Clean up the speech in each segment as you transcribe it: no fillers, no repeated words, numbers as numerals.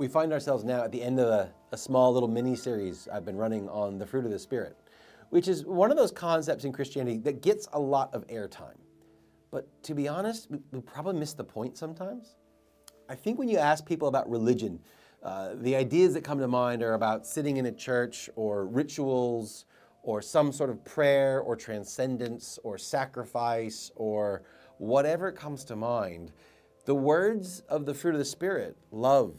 We find ourselves now at the end of a small little mini-series I've been running on the fruit of the Spirit, which is one of those concepts in Christianity that gets a lot of airtime. But to be honest, we probably miss the point sometimes. I think when you ask people about religion, the ideas that come to mind are about sitting in a church or rituals or some sort of prayer or transcendence or sacrifice or whatever comes to mind. The words of the fruit of the Spirit, love,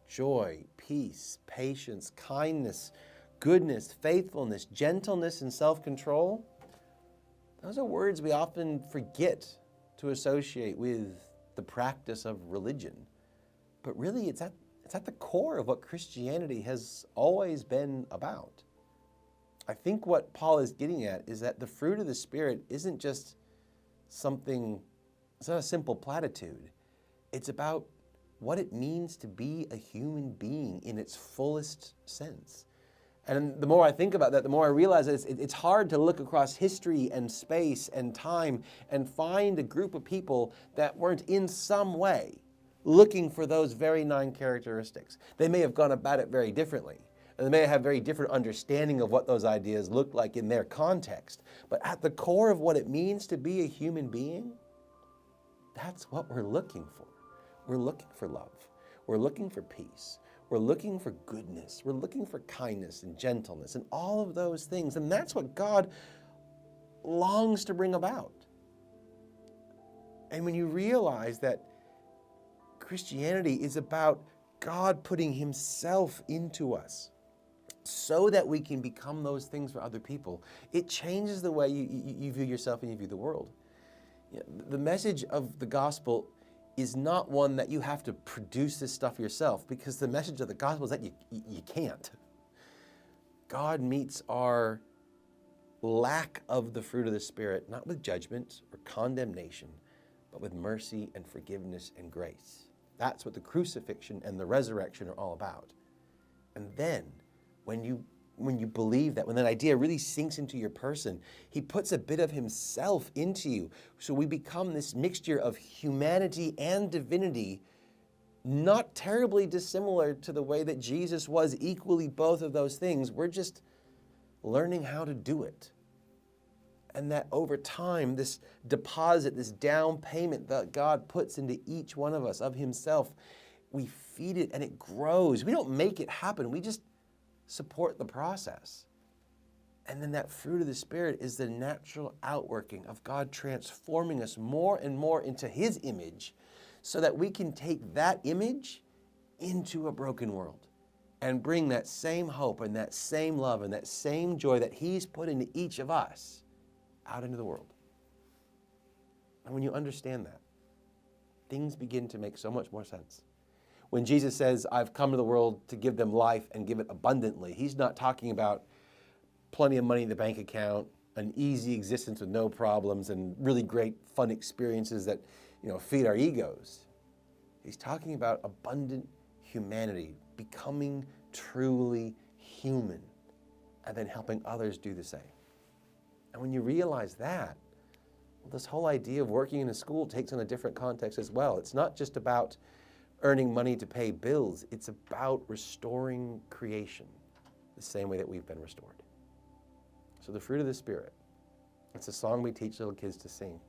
joy, peace, patience, kindness, goodness, faithfulness, gentleness, and self-control, those are words we often forget to associate with the practice of religion. But really, it's at the core of what Christianity has always been about. I think what Paul is getting at is that the fruit of the Spirit isn't just something, it's not a simple platitude. It's about what it means to be a human being in its fullest sense. And the more I think about that, the more I realize that it's hard to look across history and space and time and find a group of people that weren't in some way looking for those very 9 characteristics. They may have gone about it very differently, and they may have very different understanding of what those ideas looked like in their context. But at the core of what it means to be a human being, that's what we're looking for. We're looking for love. We're looking for peace. We're looking for goodness. We're looking for kindness and gentleness and all of those things. And that's what God longs to bring about. And when you realize that Christianity is about God putting himself into us so that we can become those things for other people, it changes the way you view yourself and you view the world. The message of the gospel is not one that you have to produce this stuff yourself, because the message of the gospel is that you can't. God meets our lack of the fruit of the Spirit, not with judgment or condemnation, but with mercy and forgiveness and grace. That's what the crucifixion and the resurrection are all about. And then when you believe that, when that idea really sinks into your person, he puts a bit of himself into you. So we become this mixture of humanity and divinity, not terribly dissimilar to the way that Jesus was equally both of those things. We're just learning how to do it. And that over time, this deposit, this down payment that God puts into each one of us of himself, we feed it and it grows. We don't make it happen. We just support the process. And then that fruit of the Spirit is the natural outworking of God transforming us more and more into his image so that we can take that image into a broken world and bring that same hope and that same love and that same joy that he's put into each of us out into the world. And when you understand that, things begin to make so much more sense. When Jesus says, I've come to the world to give them life and give it abundantly, he's not talking about plenty of money in the bank account, an easy existence with no problems, and really great fun experiences that, feed our egos. He's talking about abundant humanity, becoming truly human, and then helping others do the same. And when you realize that, well, this whole idea of working in a school takes on a different context as well. It's not just about earning money to pay bills. It's about restoring creation the same way that we've been restored. So the fruit of the Spirit, it's a song we teach little kids to sing,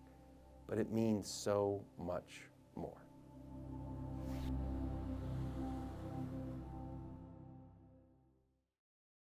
but it means so much more.